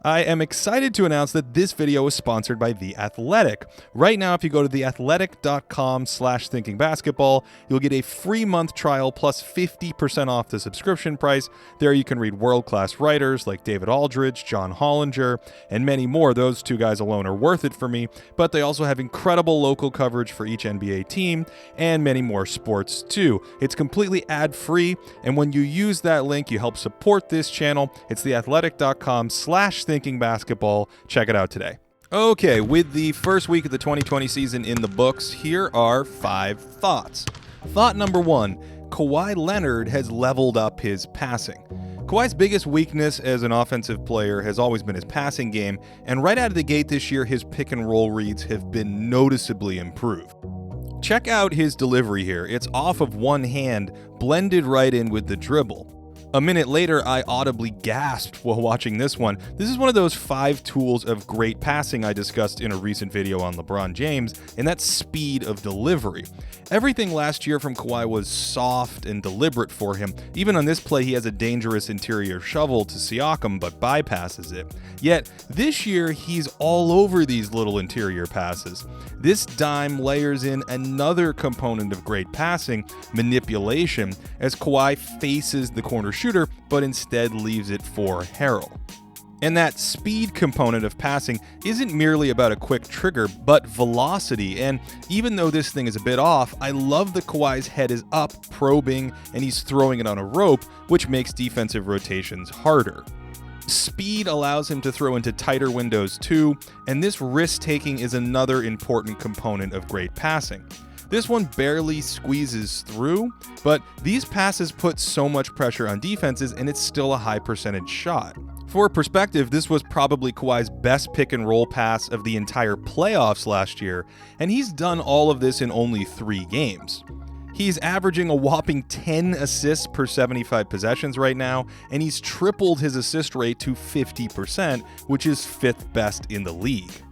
I am excited to announce that this video is sponsored by The Athletic. Right now, if you go to theathletic.com/thinkingbasketball, you'll get a free month trial plus 50% off the subscription price. There you can read world-class writers like David Aldridge, John Hollinger, and many more. Those two guys alone are worth it for me, but they also have incredible local coverage for each NBA team and many more sports too. It's completely ad-free, and when you use that link, you help support this channel. It's theathletic.com/thinkingbasketball. Check it out today. Okay, with the first week of the 2020 season in the books, here are 5 thoughts. Thought number 1, Kawhi Leonard has leveled up his passing. Kawhi's biggest weakness as an offensive player has always been his passing game, and right out of the gate this year, his pick and roll reads have been noticeably improved. Check out his delivery here. It's off of one hand, blended right in with the dribble. A minute later, I audibly gasped while watching this one. This is one of those 5 tools of great passing I discussed in a recent video on LeBron James, and that's speed of delivery. Everything last year from Kawhi was soft and deliberate for him. Even on this play, he has a dangerous interior shovel to Siakam, but bypasses it. Yet, this year, he's all over these little interior passes. This dime layers in another component of great passing, manipulation, as Kawhi faces the corner shooter, but instead leaves it for Harrell. And that speed component of passing isn't merely about a quick trigger, but velocity. And even though this thing is a bit off, I love that Kawhi's head is up, probing, and he's throwing it on a rope, which makes defensive rotations harder. Speed allows him to throw into tighter windows too, and this risk-taking is another important component of great passing. This one barely squeezes through, but these passes put so much pressure on defenses, and it's still a high percentage shot. For perspective, this was probably Kawhi's best pick and roll pass of the entire playoffs last year, and he's done all of this in only 3 games. He's averaging a whopping 10 assists per 75 possessions right now, and he's tripled his assist rate to 50%, which is 5th best in the league.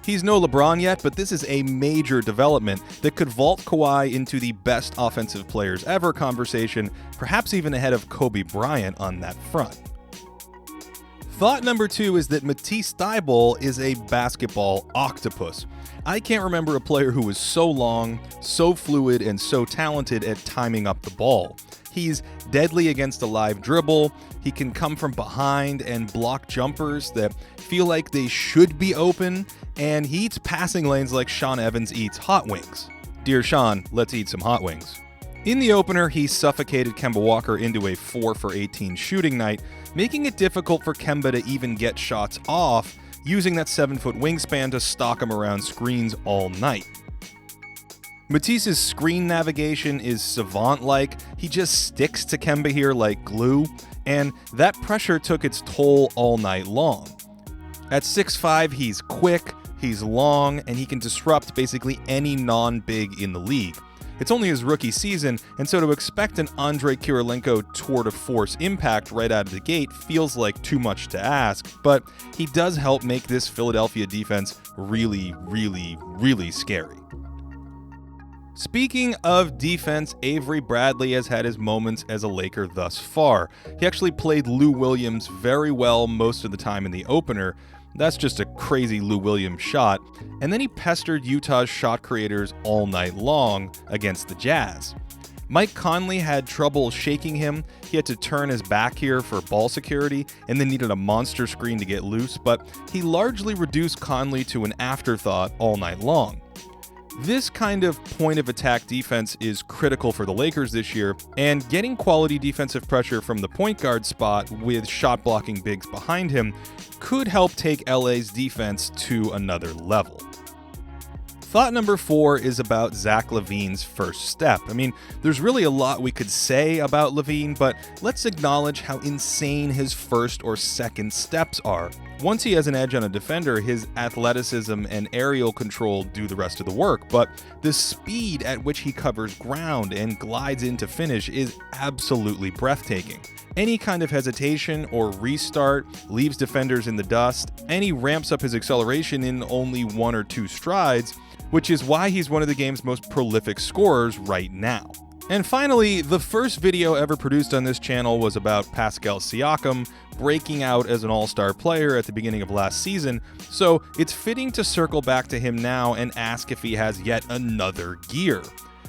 He's no LeBron yet, but this is a major development that could vault Kawhi into the best offensive players ever conversation, perhaps even ahead of Kobe Bryant on that front. Thought number 2 is that Matisse Thybulle is a basketball octopus. I can't remember a player who was so long, so fluid, and so talented at timing up the ball. He's deadly against a live dribble, he can come from behind and block jumpers that feel like they should be open, and he eats passing lanes like Sean Evans eats hot wings. Dear Sean, let's eat some hot wings. In the opener, he suffocated Kemba Walker into a 4 for 18 shooting night, making it difficult for Kemba to even get shots off, using that 7-foot wingspan to stalk him around screens all night. Matisse's screen navigation is savant-like. He just sticks to Kemba here like glue, and that pressure took its toll all night long. At 6'5", he's quick, he's long, and he can disrupt basically any non-big in the league. It's only his rookie season, and so to expect an Andre Kirilenko tour de force impact right out of the gate feels like too much to ask, but he does help make this Philadelphia defense really, really, really scary. Speaking of defense, Avery Bradley has had his moments as a Laker thus far. He actually played Lou Williams very well most of the time in the opener. That's just a crazy Lou Williams shot. And then he pestered Utah's shot creators all night long against the Jazz. Mike Conley had trouble shaking him. He had to turn his back here for ball security and then needed a monster screen to get loose, but he largely reduced Conley to an afterthought all night long. This kind of point-of-attack defense is critical for the Lakers this year, and getting quality defensive pressure from the point guard spot with shot-blocking bigs behind him could help take LA's defense to another level. Thought number 4 is about Zach LaVine's first step. I mean, there's really a lot we could say about LaVine, but let's acknowledge how insane his first or second steps are. Once he has an edge on a defender, his athleticism and aerial control do the rest of the work, but the speed at which he covers ground and glides into finish is absolutely breathtaking. Any kind of hesitation or restart leaves defenders in the dust, and he ramps up his acceleration in only 1 or 2 strides, which is why he's one of the game's most prolific scorers right now. And finally, the first video ever produced on this channel was about Pascal Siakam breaking out as an all-star player at the beginning of last season, so it's fitting to circle back to him now and ask if he has yet another gear.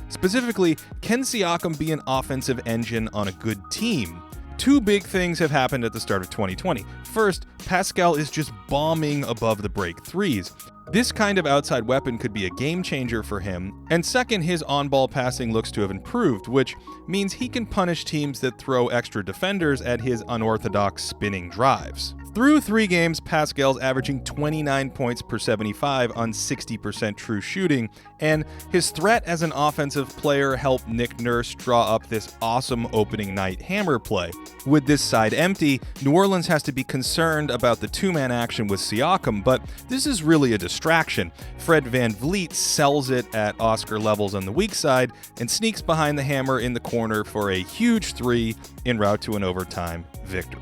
Specifically, can Siakam be an offensive engine on a good team? Two big things have happened at the start of 2020. First, Pascal is just bombing above the break threes. This kind of outside weapon could be a game changer for him. And second, his on-ball passing looks to have improved, which means he can punish teams that throw extra defenders at his unorthodox spinning drives. Through 3 games, Pascal's averaging 29 points per 75 on 60% true shooting, and his threat as an offensive player helped Nick Nurse draw up this awesome opening night hammer play. With this side empty, New Orleans has to be concerned about the 2-man action with Siakam, but this is really a distraction. Fred VanVleet sells it at Oscar levels on the weak side and sneaks behind the hammer in the corner for a huge 3 en route to an overtime victory.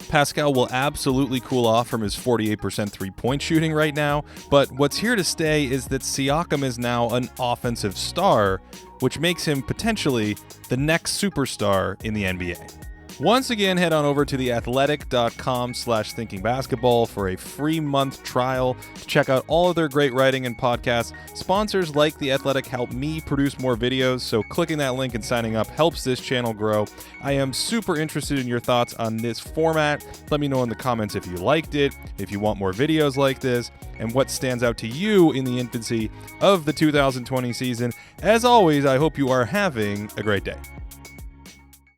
Pascal will absolutely cool off from his 48% three-point shooting right now, but what's here to stay is that Siakam is now an offensive star, which makes him potentially the next superstar in the NBA. Once again, head on over to theathletic.com/thinkingbasketball for a free month trial to check out all of their great writing and podcasts. Sponsors like The Athletic help me produce more videos, so clicking that link and signing up helps this channel grow. I am super interested in your thoughts on this format. Let me know in the comments if you liked it, if you want more videos like this, and what stands out to you in the infancy of the 2020 season. As always, I hope you are having a great day.